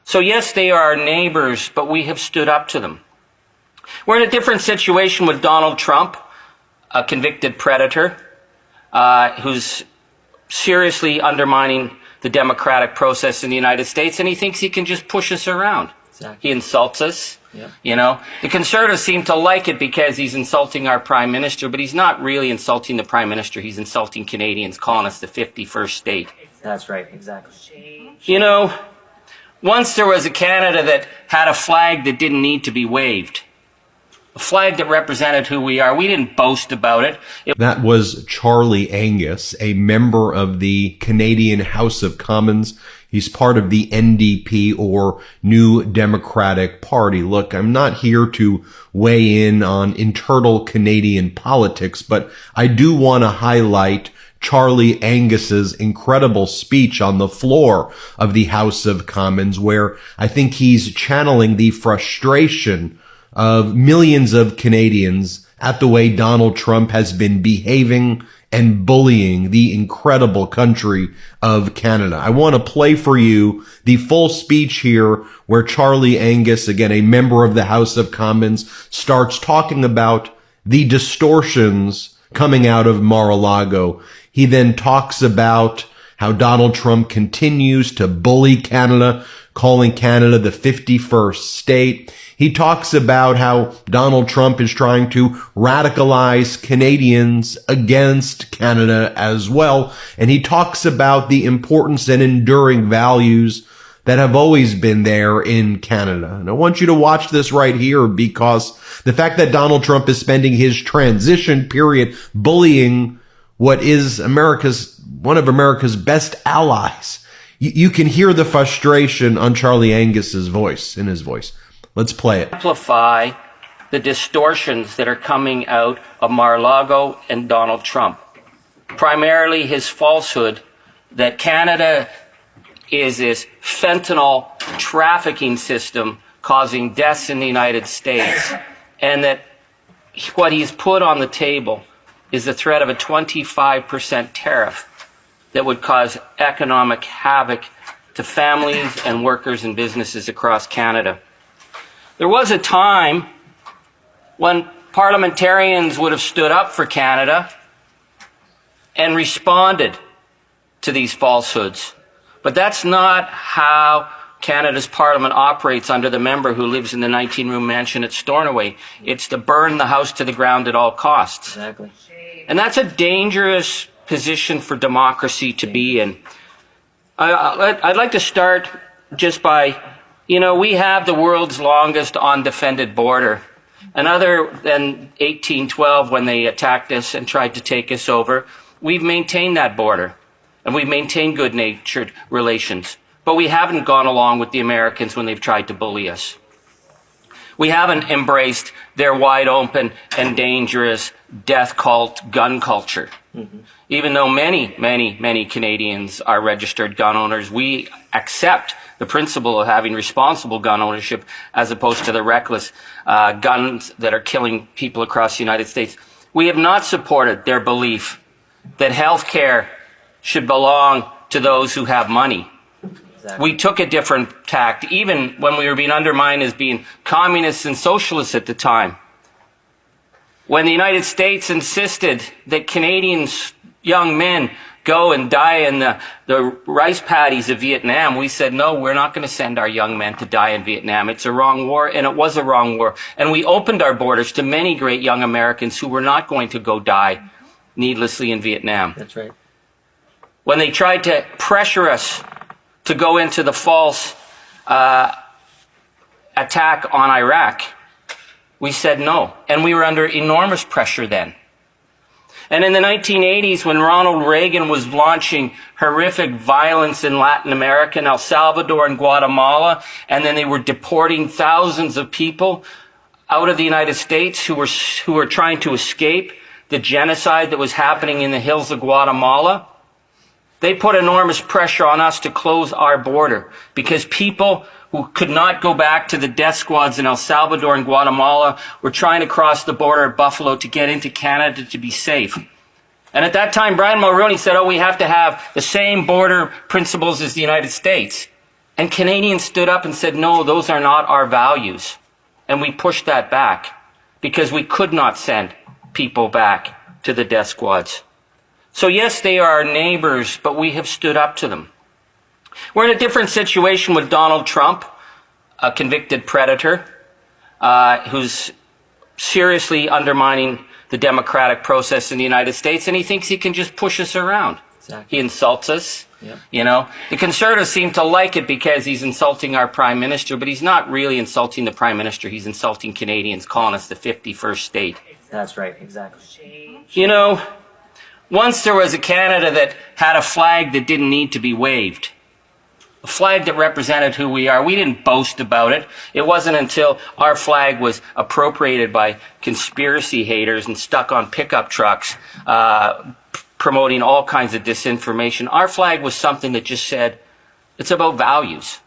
So yes, they are our neighbors, but we have stood up to them. We're in a different situation with Donald Trump, a convicted predator, who's seriously undermining the democratic process in the United States, and he thinks he can just push us around. Exactly. He insults us. Yeah. You know, the Conservatives seem to like it because he's insulting our Prime Minister, but he's not really insulting the Prime Minister. He's insulting Canadians, calling us the 51st state. That's right, exactly. You know, once there was a Canada that had a flag that didn't need to be waved. A flag that represented who we are. We didn't boast about it. That was Charlie Angus, a member of the Canadian House of Commons. He's part of the NDP, or New Democratic Party. Look, I'm not here to weigh in on internal Canadian politics, but I do want to highlight Charlie Angus's incredible speech on the floor of the House of Commons, where I think he's channeling the frustration of millions of Canadians at the way Donald Trump has been behaving and bullying the incredible country of Canada. I want to play for you the full speech here where Charlie Angus, again, a member of the House of Commons, starts talking about the distortions coming out of Mar-a-Lago. He then talks about how Donald Trump continues to bully Canada, calling Canada the 51st state. He talks about how Donald Trump is trying to radicalize Canadians against Canada as well. And he talks about the importance and enduring values that have always been there in Canada. And I want you to watch this right here, because the fact that Donald Trump is spending his transition period bullying what is one of America's best allies. You can hear the frustration on Charlie Angus's voice, in his voice. Let's play it. Amplify the distortions that are coming out of Mar-a-Lago and Donald Trump. Primarily his falsehood that Canada is this fentanyl trafficking system causing deaths in the United States, and that what he's put on the table is the threat of a 25% tariff that would cause economic havoc to families and workers and businesses across Canada. There was a time when parliamentarians would have stood up for Canada and responded to these falsehoods. But that's not how Canada's parliament operates under the member who lives in the 19-room mansion at Stornoway. It's to burn the house to the ground at all costs. Exactly. And that's a dangerous position for democracy to be in. I'd like to start just by, we have the world's longest undefended border. And other than 1812, when they attacked us and tried to take us over, we've maintained that border. And we've maintained good-natured relations. But we haven't gone along with the Americans when they've tried to bully us. We haven't embraced their wide open and dangerous death cult gun culture. Mm-hmm. Even though many, many, many Canadians are registered gun owners, we accept the principle of having responsible gun ownership as opposed to the reckless guns that are killing people across the United States. We have not supported their belief that health care should belong to those who have money. Exactly. We took a different tact, even when we were being undermined as being communists and socialists at the time. When the United States insisted that Canadians, young men, go and die in the rice paddies of Vietnam, we said, no, we're not going to send our young men to die in Vietnam. It's a wrong war, and it was a wrong war. And we opened our borders to many great young Americans who were not going to go die needlessly in Vietnam. That's right. When they tried to pressure us to go into the false attack on Iraq, we said no. And we were under enormous pressure then. And in the 1980s, when Ronald Reagan was launching horrific violence in Latin America, in El Salvador and Guatemala, and then they were deporting thousands of people out of the United States who were trying to escape the genocide that was happening in the hills of Guatemala, they put enormous pressure on us to close our border because people who could not go back to the death squads in El Salvador and Guatemala were trying to cross the border at Buffalo to get into Canada to be safe. And at that time, Brian Mulroney said, we have to have the same border principles as the United States. And Canadians stood up and said, no, those are not our values. And we pushed that back because we could not send people back to the death squads. So yes, they are our neighbors, but we have stood up to them. We're in a different situation with Donald Trump, a convicted predator, who's seriously undermining the democratic process in the United States, and he thinks he can just push us around. Exactly. He insults us. Yep. You know, the Conservatives seem to like it because he's insulting our Prime Minister, but he's not really insulting the Prime Minister. He's insulting Canadians, calling us the 51st state. That's right, exactly. You know, once there was a Canada that had a flag that didn't need to be waved. A flag that represented who we are. We didn't boast about it. It wasn't until our flag was appropriated by conspiracy haters and stuck on pickup trucks, promoting all kinds of disinformation. Our flag was something that just said, it's about values.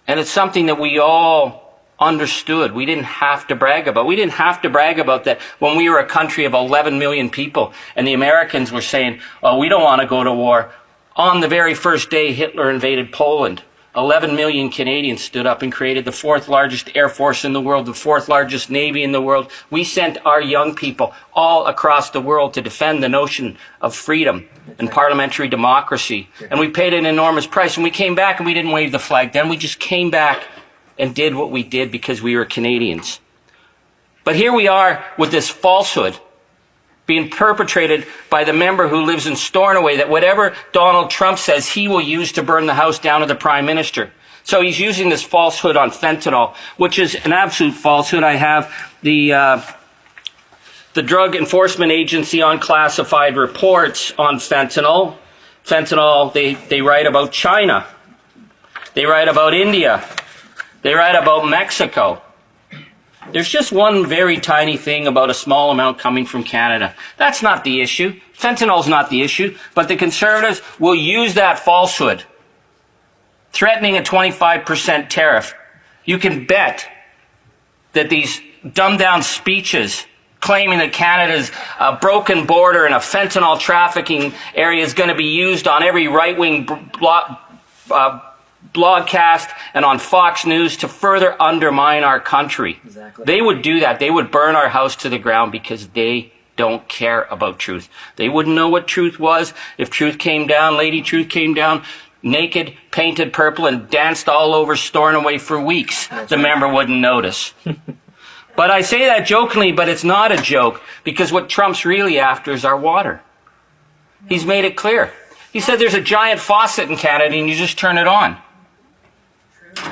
And it's something that we all understood. We didn't have to brag about. We didn't have to brag about that when we were a country of 11 million people and the Americans were saying, oh, we don't want to go to war. On the very first day Hitler invaded Poland, 11 million Canadians stood up and created the fourth largest air force in the world, the fourth largest navy in the world. We sent our young people all across the world to defend the notion of freedom and parliamentary democracy. And we paid an enormous price. And we came back and we didn't wave the flag then. We just came back and did what we did because we were Canadians. But here we are with this falsehood being perpetrated by the member who lives in Stornoway, that whatever Donald Trump says, he will use to burn the house down to the Prime Minister. So he's using this falsehood on fentanyl, which is an absolute falsehood. I have the Drug Enforcement Agency unclassified reports on fentanyl. Fentanyl, they write about China. They write about India. They write about Mexico. There's just one very tiny thing about a small amount coming from Canada. That's not the issue. Fentanyl's not the issue. But the Conservatives will use that falsehood, threatening a 25% tariff. You can bet that these dumbed-down speeches claiming that Canada's a broken border and a fentanyl trafficking area is going to be used on every right-wing broadcast and on Fox News to further undermine our country. Exactly. They would do that. They would burn our house to the ground because they don't care about truth. They wouldn't know what truth was. If truth came down, Lady Truth came down naked, painted purple, and danced all over Stornoway for weeks. The member wouldn't notice. But I say that jokingly, but it's not a joke, because what Trump's really after is our water. He's made it clear. He said there's a giant faucet in Canada and you just turn it on.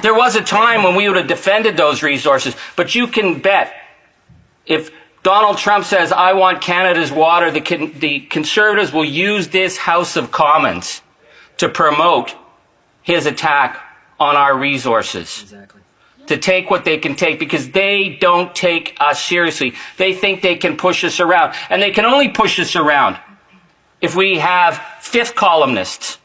There was a time when we would have defended those resources, but you can bet if Donald Trump says, I want Canada's water, the Conservatives will use this House of Commons to promote his attack on our resources. Exactly. To take what they can take, because they don't take us seriously. They think they can push us around. And they can only push us around if we have fifth columnists.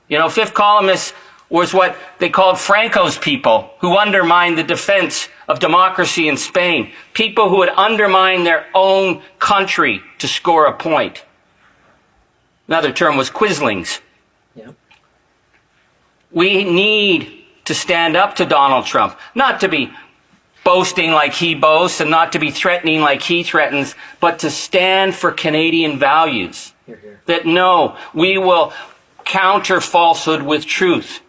You know, fifth columnists was what they called Franco's people, who undermined the defense of democracy in Spain. People who would undermine their own country to score a point. Another term was quislings. Yep. We need to stand up to Donald Trump, not to be boasting like he boasts and not to be threatening like he threatens, but to stand for Canadian values. Hear, hear. That no, we will counter falsehood with truth.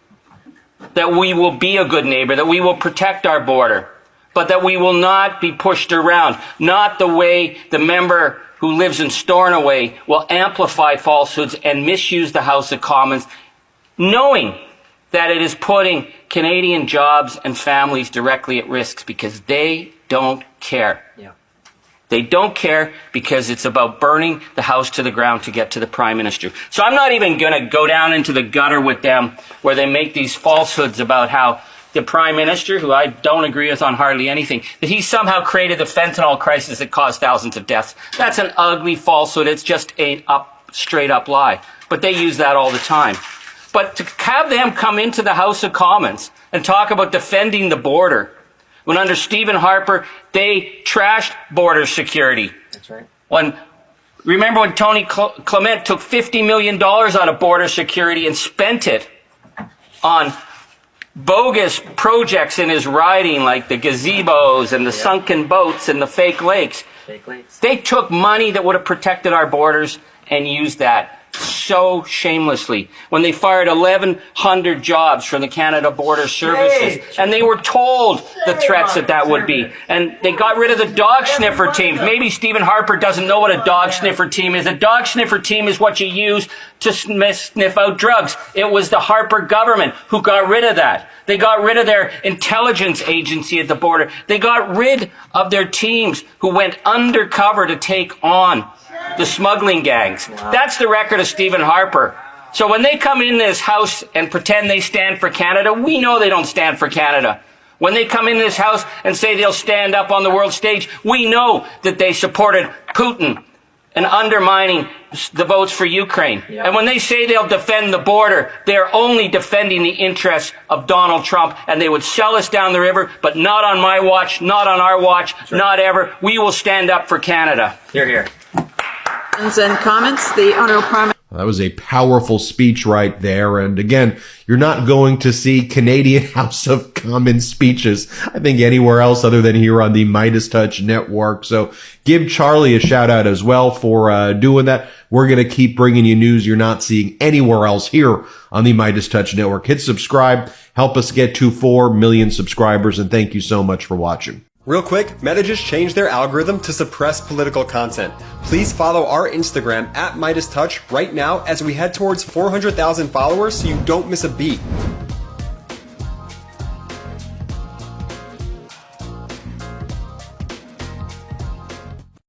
That we will be a good neighbor, that we will protect our border, but that we will not be pushed around. Not the way the member who lives in Stornoway will amplify falsehoods and misuse the House of Commons, knowing that it is putting Canadian jobs and families directly at risk, because they don't care. Yeah. They don't care because it's about burning the house to the ground to get to the Prime Minister. So I'm not even going to go down into the gutter with them where they make these falsehoods about how the Prime Minister, who I don't agree with on hardly anything, that he somehow created the fentanyl crisis that caused thousands of deaths. That's an ugly falsehood. It's just a straight up lie. But they use that all the time. But to have them come into the House of Commons and talk about defending the border, when under Stephen Harper, they trashed border security. That's right. Remember when Tony Clement took $50 million out of border security and spent it on bogus projects in his riding, like the gazebos and the sunken boats and the fake lakes. Fake lakes. They took money that would have protected our borders and used that so shamelessly when they fired 1,100 jobs from the Canada Border Services. And they were told the threats that would be. And they got rid of the dog sniffer teams. Maybe Stephen Harper doesn't know what a dog sniffer team is. A dog sniffer team is what you use to sniff out drugs. It was the Harper government who got rid of that. They got rid of their intelligence agency at the border. They got rid of their teams who went undercover to take on the smuggling gangs. Wow. That's the record of Stephen Harper. So when they come in this house and pretend they stand for Canada, we know they don't stand for Canada. When they come in this house and say they'll stand up on the world stage, we know that they supported Putin and undermining the votes for Ukraine. Yeah. And when they say they'll defend the border, they're only defending the interests of Donald Trump, and they would sell us down the river, but not on my watch, not on our watch, not ever. We will stand up for Canada. Hear, hear. And comments, the Honourable Prime. That was a powerful speech right there. And again, you're not going to see Canadian House of Commons speeches, I think, anywhere else other than here on the Meidastouch Network. So give Charlie a shout out as well for doing that. We're going to keep bringing you news you're not seeing anywhere else here on the Meidastouch Network. Hit subscribe. Help us get to 4 million subscribers. And thank you so much for watching. Real quick, Meta just changed their algorithm to suppress political content. Please follow our Instagram at Meidastouch right now as we head towards 400,000 followers so you don't miss a beat.